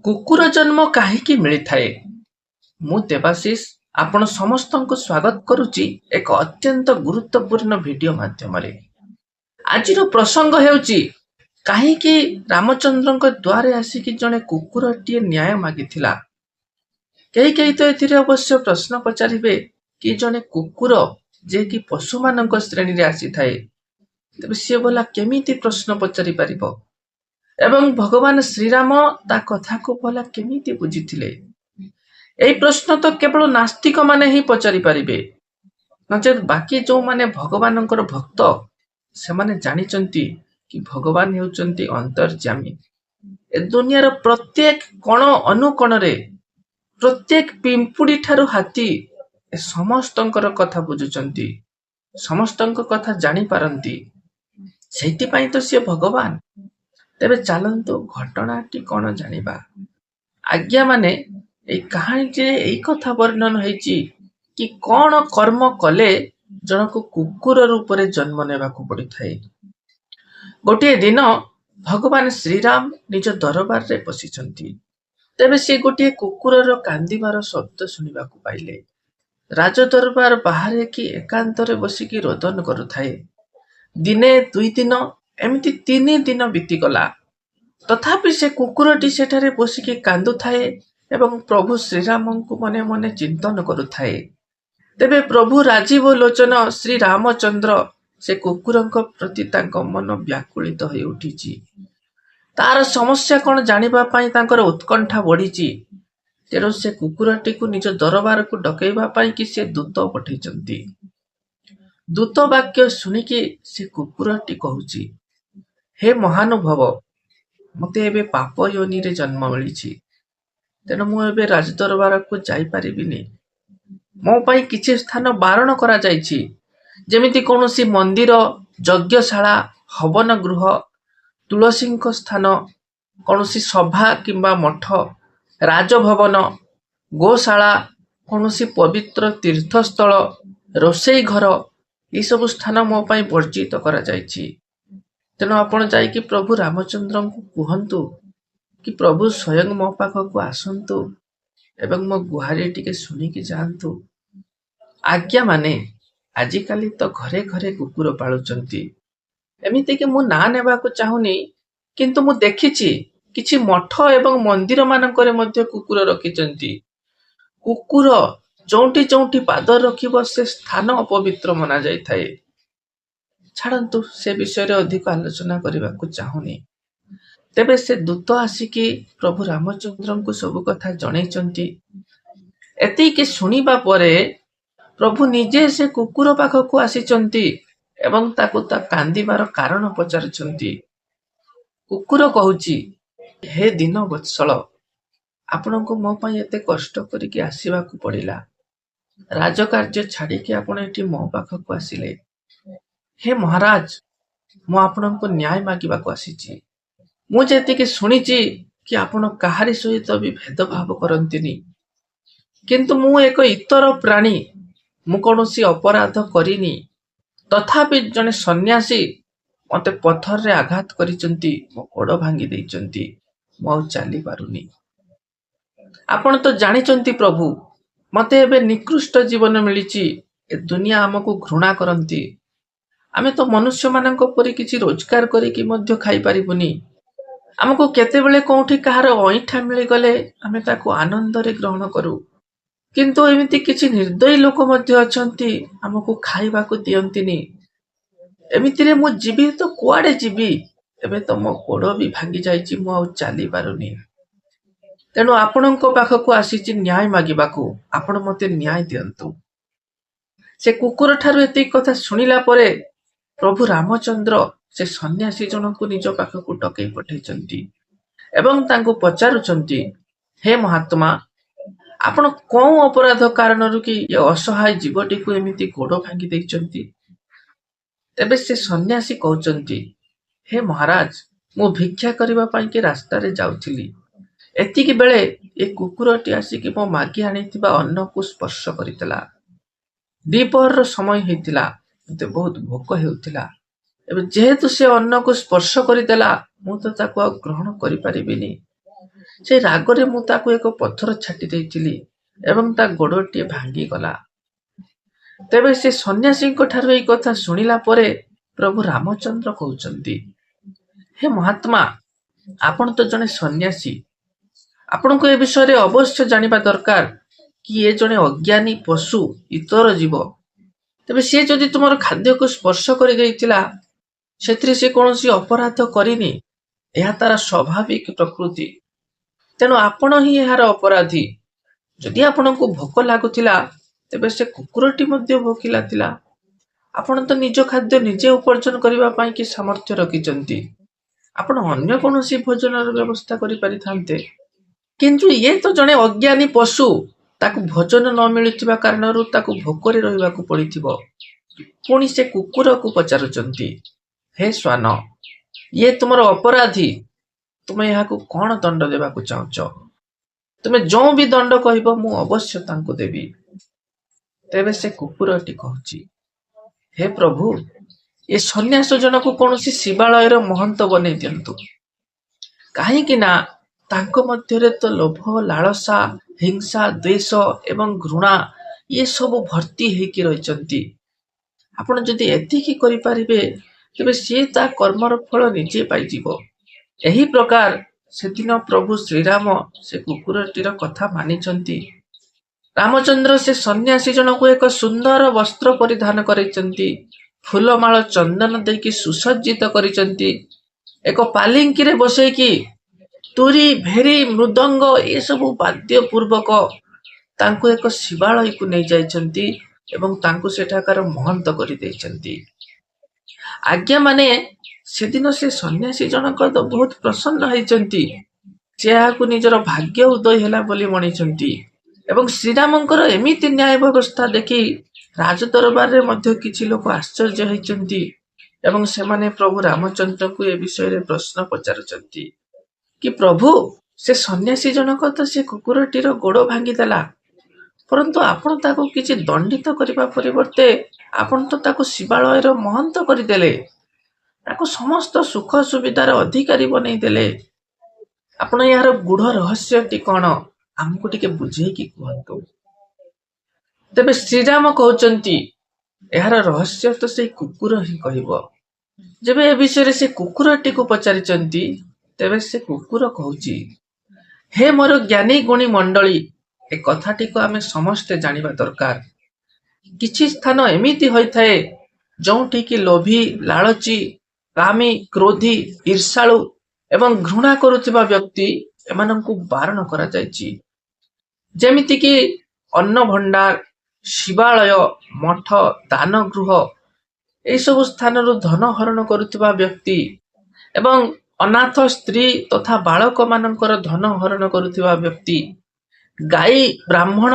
କୁକୁର ଜନ୍ମ କାହିଁକି ମିଳିଥାଏ? ମୁଁ ଦେବାଶିଷ ଆପଣ ସମସ୍ତଙ୍କୁ ସ୍ୱାଗତ କରୁଛି ଏକ ଅତ୍ୟନ୍ତ ଗୁରୁତ୍ୱପୂର୍ଣ୍ଣ ଭିଡିଓ ମାଧ୍ୟମରେ। ଆଜିର ପ୍ରସଙ୍ଗ ହେଉଛି କାହିଁକି ରାମଚନ୍ଦ୍ରଙ୍କ ଦ୍ୱାରେ ଆସିକି ଜଣେ କୁକୁରଟିଏ ନ୍ୟାୟ ମାଗିଥିଲା। କେହି କେହି ତ ଏଥିରେ ଅବଶ୍ୟ ପ୍ରଶ୍ନ ପଚାରିବେ କି ଜଣେ କୁକୁର ଯିଏକି ପଶୁମାନଙ୍କ ଶ୍ରେଣୀରେ ଆସିଥାଏ, ତେବେ ସିଏ ବୋଲା କେମିତି ପ୍ରଶ୍ନ ପଚାରି ପାରିବ ଏବଂ ଭଗବାନ ଶ୍ରୀରାମ ତା କଥାକୁ ଭଲା କେମିତି ବୁଝିଥିଲେ? ଏହି ପ୍ରଶ୍ନ ତ କେବଳ ନାସ୍ତିକ ମାନେ ହିଁ ପଚାରି ପାରିବେ, ନଚେତ୍ ବାକି ଯେଉଁମାନେ ଭଗବାନଙ୍କର ଭକ୍ତ ସେମାନେ ଜାଣିଛନ୍ତି କି ଭଗବାନ ହେଉଛନ୍ତି ଅନ୍ତର୍ଯ୍ୟାମୀ। ଏ ଦୁନିଆର ପ୍ରତ୍ୟେକ କଣ ଅନୁକୋଣରେ, ପ୍ରତ୍ୟେକ ପିମ୍ପୁଡି ଠାରୁ ହାତୀ ଏ ସମସ୍ତଙ୍କର କଥା ବୁଝୁଛନ୍ତି, ସମସ୍ତଙ୍କ କଥା ଜାଣିପାରନ୍ତି। ସେଇଥିପାଇଁ ତ ସିଏ ଭଗବାନ। ତେବେ ଚାଲନ୍ତୁ ଘଟଣାଟି କଣ ଜାଣିବା। ଆଜ୍ଞା ମାନେ ଏଇ କାହାଣୀଟିରେ ଏଇ କଥା ବର୍ଣ୍ଣନ ହେଇଛି କି କଣ କର୍ମ କଲେ ଜଣକୁ କୁକୁର ରୂପରେ ଜନ୍ମ ନେବାକୁ ପଡିଥାଏ। ଗୋଟିଏ ଦିନ ଭଗବାନ ଶ୍ରୀରାମ ନିଜ ଦରବାରରେ ବସିଛନ୍ତି। ତେବେ ସେ ଗୋଟିଏ କୁକୁରର କାନ୍ଦିବାର ଶବ୍ଦ ଶୁଣିବାକୁ ପାଇଲେ। ରାଜ ଦରବାର ବାହାରେ କି ଏକାନ୍ତରେ ବସିକି ରୋଦନ କରୁଥାଏ। ଦିନେ 2 ଦିନ ଏମିତି 3 ଦିନ ବିତିଗଲା। ତଥାପି ସେ କୁକୁରଟି ସେଠାରେ ବସିକି କାନ୍ଦୁଥାଏ ଏବଂ ପ୍ରଭୁ ଶ୍ରୀରାମଙ୍କୁ ମନେ ମନେ ଚିନ୍ତନ କରୁଥାଏ। ତେବେ ପ୍ରଭୁ ରାଜୀବ ଲୋଚନ ଶ୍ରୀ ରାମଚନ୍ଦ୍ର ସେ କୁକୁରଙ୍କ ପ୍ରତି ତାଙ୍କ ମନ ବ୍ୟାକୁଳିତ ହୋଇ ଉଠିଛି। ତାର ସମସ୍ୟା କଣ ଜାଣିବା ପାଇଁ ତାଙ୍କର ଉତ୍କଣ୍ଠା ବଢିଛି। ତେଣୁ ସେ କୁକୁରଟିକୁ ନିଜ ଦରବାରକୁ ଡକେଇବା ପାଇଁ କି ସେ ଦୂତ ପଠେଇଛନ୍ତି। ଦୂତ ବାକ୍ୟ ଶୁଣିକି ସେ କୁକୁରଟି କହୁଛି, ହେ ମହାନୁଭବ, ମତେ ଏବେ ପାପ ଯୋନିରେ ଜନ୍ମ ମିଳିଛି, ତେଣୁ ମୁଁ ଏବେ ରାଜଦରବାରକୁ ଯାଇପାରିବିନି। ମୋ ପାଇଁ କିଛି ସ୍ଥାନ ବାରଣ କରାଯାଇଛି, ଯେମିତି କୌଣସି ମନ୍ଦିର, ଯଜ୍ଞଶାଳା, ହବନ ଗୃହ, ତୁଳସୀଙ୍କ ସ୍ଥାନ, କୌଣସି ସଭା କିମ୍ବା ମଠ, ରାଜଭବନ, ଗୋଶାଳା, କୌଣସି ପବିତ୍ର ତୀର୍ଥସ୍ଥଳ, ରୋଷେଇ ଘର, ଏସବୁ ସ୍ଥାନ ମୋ ପାଇଁ ବର୍ଜିତ କରାଯାଇଛି। ତେଣୁ ଆପଣ ଯାଇକି ପ୍ରଭୁ ରାମଚନ୍ଦ୍ରଙ୍କୁ କୁହନ୍ତୁ କି ପ୍ରଭୁ ସ୍ୱୟଂ ମୋ ପାଖକୁ ଆସନ୍ତୁ ଏବଂ ମୋ ଗୁହାରି ଟିକେ ଶୁଣିକି ଯାଆନ୍ତୁ। ଆଜ୍ଞା ମାନେ ଆଜିକାଲି ତ ଘରେ ଘରେ କୁକୁର ପାଳୁଛନ୍ତି। ଏମିତିକି ମୁଁ ନାଁ ନେବାକୁ ଚାହୁଁନି, କିନ୍ତୁ ମୁଁ ଦେଖିଛି କିଛି ମଠ ଏବଂ ମନ୍ଦିର ମାନଙ୍କରେ ମଧ୍ୟ କୁକୁର ରଖିଛନ୍ତି। କୁକୁର ଯୋଉଠି ଯୋଉଠି ପାଦ ରଖିବ ସେ ସ୍ଥାନ ଅପବିତ୍ର ମନା ଯାଇଥାଏ। ଛାଡ଼ନ୍ତୁ, ସେ ବିଷୟରେ ଅଧିକ ଆଲୋଚନା କରିବାକୁ ଚାହୁଁନି। ତେବେ ସେ ଦୂତ ଆସିକି ପ୍ରଭୁ ରାମଚନ୍ଦ୍ରଙ୍କୁ ସବୁ କଥା ଜଣେଇଛନ୍ତି। ଏତିକି ଶୁଣିବା ପରେ ପ୍ରଭୁ ନିଜେ ସେ କୁକୁର ପାଖକୁ ଆସିଛନ୍ତି ଏବଂ ତାକୁ ତା କାନ୍ଦିବାର କାରଣ ପଚାରୁଛନ୍ତି। କୁକୁର କହୁଛି, ହେ ଦିନ ବତ୍ସଳ, ଆପଣଙ୍କୁ ମୋ ପାଇଁ ଏତେ କଷ୍ଟ କରିକି ଆସିବାକୁ ପଡିଲା। ରାଜକାର୍ଯ୍ୟ ଛାଡିକି ଆପଣ ଏଠି ମୋ ପାଖକୁ ଆସିଲେ। ହେ ମହାରାଜ, ମୁଁ ଆପଣଙ୍କୁ ନ୍ୟାୟ ମାଗିବାକୁ ଆସିଛି। ମୁଁ ଯେତିକି ଶୁଣିଛି କି ଆପଣ କାହାରି ସହିତ ବି ଭେଦଭାବ କରନ୍ତିନି, କିନ୍ତୁ ମୁଁ ଏକ ଇତର ପ୍ରାଣୀ, ମୁଁ କୌଣସି ଅପରାଧ କରିନି। ତଥାପି ଜଣେ ସନ୍ନ୍ୟାସୀ ମତେ ପଥରରେ ଆଘାତ କରିଛନ୍ତି, ମୋ ଗୋଡ ଭାଙ୍ଗି ଦେଇଛନ୍ତି, ମୁଁ ଆଉ ଚାଲି ପାରୁନି। ଆପଣ ତ ଜାଣିଛନ୍ତି ପ୍ରଭୁ, ମତେ ଏବେ ନିକୃଷ୍ଟ ଜୀବନ ମିଳିଛି। ଏ ଦୁନିଆ ଆମକୁ ଘୃଣା କରନ୍ତି। ଆମେ ତ ମନୁଷ୍ୟମାନଙ୍କ ପରି କିଛି ରୋଜଗାର କରିକି ମଧ୍ୟ ଖାଇପାରିବୁନି। ଆମକୁ କେତେବେଳେ କୋଉଠି କାହାର ଅଇଁଠା ମିଳିଗଲେ ଆମେ ତାକୁ ଆନନ୍ଦରେ ଗ୍ରହଣ କରୁ, କିନ୍ତୁ ଏମିତି କିଛି ନିର୍ଦ୍ଦୟୀ ଲୋକ ମଧ୍ୟ ଅଛନ୍ତି ଆମକୁ ଖାଇବାକୁ ଦିଅନ୍ତିନି। ଏମିତିରେ ମୁଁ ଯିବି ତ କୁଆଡେ ଯିବି? ଏବେ ତ ମୋ ଗୋଡ ବି ଭାଙ୍ଗି ଯାଇଛି, ମୁଁ ଆଉ ଚାଲି ପାରୁନି। ତେଣୁ ଆପଣଙ୍କ ପାଖକୁ ଆସିଛି ନ୍ୟାୟ ମାଗିବାକୁ। ଆପଣ ମତେ ନ୍ୟାୟ ଦିଅନ୍ତୁ। ସେ କୁକୁର ଠାରୁ ଏତିକି କଥା ଶୁଣିଲା ପରେ ପ୍ରଭୁ ରାମଚନ୍ଦ୍ର ସେ ସନ୍ନ୍ୟାସୀ ଜଣଙ୍କୁ ନିଜ ପାଖକୁ ଡକେଇ ପଠେଇଛନ୍ତି ଏବଂ ତାଙ୍କୁ ପଚାରୁଛନ୍ତି, ହେ ମହାତ୍ମା, ଆପଣ କୋଉ ଅପରାଧ କାରଣରୁ କି ଏ ଅସହାୟ ଜୀବଟିକୁ ଏମିତି ଗୋଡ ଭାଙ୍ଗି ଦେଇଛନ୍ତି? ତେବେ ସେ ସନ୍ନ୍ୟାସୀ କହୁଛନ୍ତି, ହେ ମହାରାଜ, ମୁଁ ଭିକ୍ଷା କରିବା ପାଇଁ କି ରାସ୍ତାରେ ଯାଉଥିଲି। ଏତିକି ବେଳେ ଏ କୁକୁରଟି ଆସିକି ମୋ ମାଗି ଆଣିଥିବା ଅନ୍ନକୁ ସ୍ପର୍ଶ କରିଥିଲା। ଦ୍ୱିପହରର ସମୟ ହେଇଥିଲା, ମତେ ବହୁତ ଭୋକ ହେଉଥିଲା। ଏବେ ଯେହେତୁ ସେ ଅନ୍ନକୁ ସ୍ପର୍ଶ କରିଦେଲା, ମୁଁ ତ ତାକୁ ଆଉ ଗ୍ରହଣ କରିପାରିବିନି। ସେ ରାଗରେ ମୁଁ ତାକୁ ଏକ ପଥର ଛାଟି ଦେଇଥିଲି ଏବଂ ତା ଗୋଡ଼ଟିଏ ଭାଙ୍ଗିଗଲା। ତେବେ ସେ ସନ୍ନ୍ୟାସୀଙ୍କ ଠାରୁ ଏହି କଥା ଶୁଣିଲା ପରେ ପ୍ରଭୁ ରାମଚନ୍ଦ୍ର କହୁଛନ୍ତି, ହେ ମହାତ୍ମା, ଆପଣ ତ ଜଣେ ସନ୍ନ୍ୟାସୀ, ଆପଣଙ୍କୁ ଏ ବିଷୟରେ ଅବଶ୍ୟ ଜାଣିବା ଦରକାର କି ଏ ଜଣେ ଅଜ୍ଞାନୀ ପଶୁ, ଇତର ଜୀବ। ତେବେ ସେ ଯଦି ତୁମର ଖାଦ୍ୟକୁ ସ୍ପର୍ଶ କରିଦେଇଥିଲା, ସେଥିରେ ସେ କୌଣସି ଅପରାଧ କରିନି, ଏହା ତାର ସ୍ୱାଭାବିକ ପ୍ରକୃତି। ତେଣୁ ଆପଣ ହିଁ ଏହାର ଅପରାଧୀ। ଯଦି ଆପଣଙ୍କୁ ଭୋକ ଲାଗୁଥିଲା, ତେବେ ସେ କୁକୁରଟି ମଧ୍ୟ ଭୋକିଲା ଥିଲା। ଆପଣ ତ ନିଜ ଖାଦ୍ୟ ନିଜେ ଉପାର୍ଜନ କରିବା ପାଇଁ କି ସାମର୍ଥ୍ୟ ରଖିଛନ୍ତି। ଆପଣ ଅନ୍ୟ କୌଣସି ଭୋଜନର ବ୍ୟବସ୍ଥା କରିପାରିଥାନ୍ତେ। କିନ୍ତୁ ଇଏ ତ ଜଣେ ଅଜ୍ଞାନୀ ପଶୁ, ତାକୁ ଭୋଜନ ନ ମିଳୁଥିବା କାରଣରୁ ତାକୁ ଭୋକରେ ରହିବାକୁ ପଡ଼ିଥିବ। ପୁଣି ସେ କୁକୁରକୁ ପଚାରୁଛନ୍ତି, ହେ ଶ୍ୱାନ, ଇଏ ତୁମର ଅପରାଧୀ, ତୁମେ ଏହାକୁ କଣ ଦଣ୍ଡ ଦେବାକୁ ଚାହୁଁଛ? ତୁମେ ଯେଉଁ ବି ଦଣ୍ଡ କହିବ ମୁଁ ଅବଶ୍ୟ ତାଙ୍କୁ ଦେବି। ତେବେ ସେ କୁକୁରଟି କହୁଛି, ହେ ପ୍ରଭୁ, ଏ ସନ୍ନ୍ୟାସ ଜଣକୁ କୌଣସି ଶିବାଳୟର ମହନ୍ତ ବନେଇ ଦିଅନ୍ତୁ। କାହିଁକି ନା ତାଙ୍କ ମଧ୍ୟରେ ତ ଲୋଭ, ଲାଳସା, ହିଂସା, ଦ୍ୱେଷ ଏବଂ ଘୃଣା ଇଏ ସବୁ ଭର୍ତ୍ତି ହେଇକି ରହିଛନ୍ତି। ଆପଣ ଯଦି ଏତିକି କରିପାରିବେ, ତେବେ ସିଏ ତା କର୍ମର ଫଳ ନିଜେ ପାଇଯିବ। ଏହି ପ୍ରକାର ସେଦିନ ପ୍ରଭୁ ଶ୍ରୀରାମ ସେ କୁକୁରଟିର କଥା ମାନିଛନ୍ତି। ରାମଚନ୍ଦ୍ର ସେ ସନ୍ନ୍ୟାସୀ ଜଣକୁ ଏକ ସୁନ୍ଦର ବସ୍ତ୍ର ପରିଧାନ କରାଇଛନ୍ତି, ଫୁଲମାଳ ଚନ୍ଦନ ଦେଇକି ସୁସଜ୍ଜିତ କରିଛନ୍ତି, ଏକ ପାଲିଙ୍କିରେ ବସେଇକି ତୁରୀ, ଭେରୀ, ମୃଦଙ୍ଗ ଏସବୁ ବାଦ୍ୟ ପୂର୍ବକ ତାଙ୍କୁ ଏକ ଶିବାଳୟକୁ ନେଇଯାଇଛନ୍ତି ଏବଂ ତାଙ୍କୁ ସେଠାକାର ମହନ୍ତ କରିଦେଇଛନ୍ତି। ଆଜ୍ଞା ମାନେ ସେଦିନ ସେ ସନ୍ନ୍ୟାସୀ ଜଣକ ତ ବହୁତ ପ୍ରସନ୍ନ ହେଇଛନ୍ତି। ସେ ଏହାକୁ ନିଜର ଭାଗ୍ୟ ଉଦୟ ହେଲା ବୋଲି ମଣିଛନ୍ତି ଏବଂ ଶ୍ରୀରାମଙ୍କର ଏମିତି ନ୍ୟାୟ ବ୍ୟବସ୍ଥା ଦେଖି ରାଜଦରବାରରେ ମଧ୍ୟ କିଛି ଲୋକ ଆଶ୍ଚର୍ଯ୍ୟ ହେଇଛନ୍ତି ଏବଂ ସେମାନେ ପ୍ରଭୁ ରାମଚନ୍ଦ୍ରଙ୍କୁ ଏ ବିଷୟରେ ପ୍ରଶ୍ନ ପଚାରୁଛନ୍ତି କି ପ୍ରଭୁ, ସେ ସନ୍ନ୍ୟାସୀ ଜଣକ ତ ସେ କୁକୁରଟିର ଗୋଡ଼ ଭାଙ୍ଗିଦେଲା, ପରନ୍ତୁ ଆପଣ ତାକୁ କିଛି ଦଣ୍ଡିତ କରିବା ପରିବର୍ତ୍ତେ ଆପଣ ତ ତାକୁ ଶିବାଳୟର ମହନ୍ତ କରିଦେଲେ, ତାକୁ ସମସ୍ତ ସୁଖ ସୁବିଧାର ଅଧିକାରୀ ବନେଇ ଦେଲେ। ଆପଣ ଏହାର ଗୂଢ଼ ରହସ୍ୟଟି କଣ ଆମକୁ ଟିକେ ବୁଝେଇକି କୁହନ୍ତୁ। ତେବେ ଶ୍ରୀରାମ କହୁଛନ୍ତି, ଏହାର ରହସ୍ୟ ତ ସେଇ କୁକୁର ହିଁ କହିବ। ଯେବେ ଏ ବିଷୟରେ ସେ କୁକୁରଟିକୁ ପଚାରିଛନ୍ତି, ତେବେ ସେ କୁକୁର କହୁଛି, ହେ ମୋର ଜ୍ଞାନୀ ଗୁଣୀ ମଣ୍ଡଳୀ, ଏ କଥାଟିକୁ ଆମେ ସମସ୍ତେ ଜାଣିବା ଦରକାର। କିଛି ସ୍ଥାନ ଏମିତି ହୋଇଥାଏ ଯେଉଁଠି କି ଲୋଭୀ, ଲାଳଚୀ, କାମୀ, କ୍ରୋଧୀ, ଈର୍ଷାଳୁ ଏବଂ ଘୃଣା କରୁଥିବା ବ୍ୟକ୍ତି ଏମାନଙ୍କୁ ବାରଣ କରାଯାଇଛି। ଯେମିତିକି ଅନ୍ନ ଭଣ୍ଡାର, ଶିବାଳୟ, ମଠ, ଦାନ ଗୃହ ଏହିସବୁ ସ୍ଥାନରୁ ଧନ ହରଣ କରୁଥିବା ବ୍ୟକ୍ତି ଏବଂ ଅନାଥ ସ୍ତ୍ରୀ ତଥା ବାଳକମାନଙ୍କର ଧନ ହରଣ କରୁଥିବା ବ୍ୟକ୍ତି, ଗାଈ, ବ୍ରାହ୍ମଣ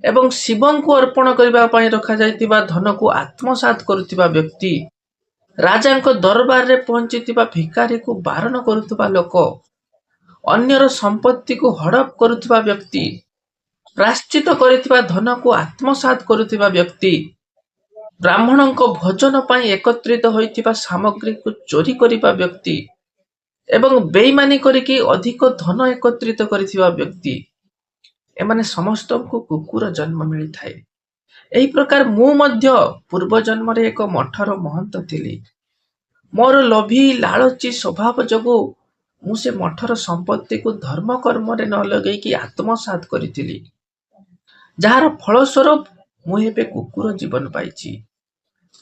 ଏବଂ ଶିବଙ୍କୁ ଅର୍ପଣ କରିବା ପାଇଁ ରଖାଯାଇଥିବା ଧନକୁ ଆତ୍ମସାତ କରୁଥିବା ବ୍ୟକ୍ତି, ରାଜାଙ୍କ ଦରବାରରେ ପହଞ୍ଚିଥିବା ଭିକାରୀକୁ ବାରଣ କରୁଥିବା ଲୋକ, ଅନ୍ୟର ସମ୍ପତ୍ତିକୁ ହଡପ କରୁଥିବା ବ୍ୟକ୍ତି, ପ୍ରାଶ୍ଚିତ କରିଥିବା ଧନକୁ ଆତ୍ମସାତ କରୁଥିବା ବ୍ୟକ୍ତି, ବ୍ରାହ୍ମଣଙ୍କ ଭୋଜନ ପାଇଁ ଏକତ୍ରିତ ହୋଇଥିବା ସାମଗ୍ରୀକୁ ଚୋରି କରିବା ବ୍ୟକ୍ତି ଏବଂ ବେଇମାନି କରିକି ଅଧିକ ଧନ ଏକତ୍ରିତ କରିଥିବା ବ୍ୟକ୍ତି, ଏମାନେ ସମସ୍ତଙ୍କୁ କୁକୁର ଜନ୍ମ ମିଳିଥାଏ। ଏହି ପ୍ରକାର ମୁଁ ମଧ୍ୟ ପୂର୍ବ ଜନ୍ମରେ ଏକ ମଠର ମହନ୍ତ ଥିଲି। ମୋର ଲୋଭୀ, ଲାଳଚୀ ସ୍ୱଭାବ ଯୋଗୁଁ ମୁଁ ସେ ମଠର ସମ୍ପତ୍ତିକୁ ଧର୍ମ କର୍ମରେ ନ ଲଗେଇକି ଆତ୍ମସାତ କରିଥିଲି, ଯାହାର ଫଳସ୍ୱରୂପ ମୁଁ ଏବେ କୁକୁର ଜୀବନ ପାଇଛି।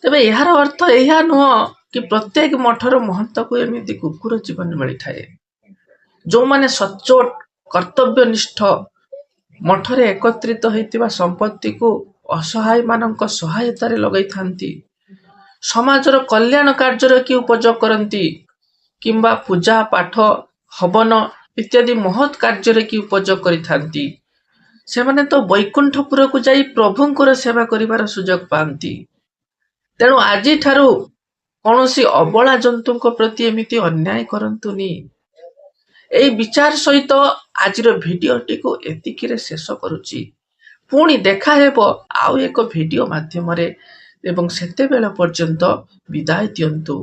ତେବେ ଏହାର ଅର୍ଥ ଏହା ନୁହଁ କି ପ୍ରତ୍ୟେକ ମଠର ମହନ୍ତକୁ ଏମିତି କୁକୁର ଜୀବନ ମିଳିଥାଏ। ଯେଉଁମାନେ ସଚ୍ଚୋଟ, କର୍ତ୍ତବ୍ୟନିଷ୍ଠ ମଠରେ ଏକତ୍ରିତ ହୋଇଥିବା ସମ୍ପତ୍ତିକୁ ଅସହାୟମାନଙ୍କ ସହାୟତାରେ ଲଗାଇଥାନ୍ତି, ସମାଜର କଲ୍ୟାଣ କାର୍ଯ୍ୟରେ କି ଉପଯୋଗ କରନ୍ତି କିମ୍ବା ପୂଜା ପାଠ, ହବନ ଇତ୍ୟାଦି ମହତ୍ କାର୍ଯ୍ୟରେ କି ଉପଯୋଗ କରିଥାନ୍ତି, ସେମାନେ ତ ବୈକୁଣ୍ଠପୁରକୁ ଯାଇ ପ୍ରଭୁଙ୍କର ସେବା କରିବାର ସୁଯୋଗ ପାଆନ୍ତି। ତେଣୁ ଆଜିଠାରୁ କୌଣସି ଅବଳା ଜନ୍ତୁଙ୍କ ପ୍ରତି ଏମିତି ଅନ୍ୟାୟ କରନ୍ତୁନି। ଏହି ବିଚାର ସହିତ ଆଜିର ଭିଡିଓଟିକୁ ଏତିକିରେ ଶେଷ କରୁଛି। ପୁଣି ଦେଖା ହେବ ଆଉ ଏକ ଭିଡିଓ ମାଧ୍ୟମରେ ଏବଂ ସେତେବେଳ ପର୍ଯ୍ୟନ୍ତ ବିଦାୟ ଦିଅନ୍ତୁ।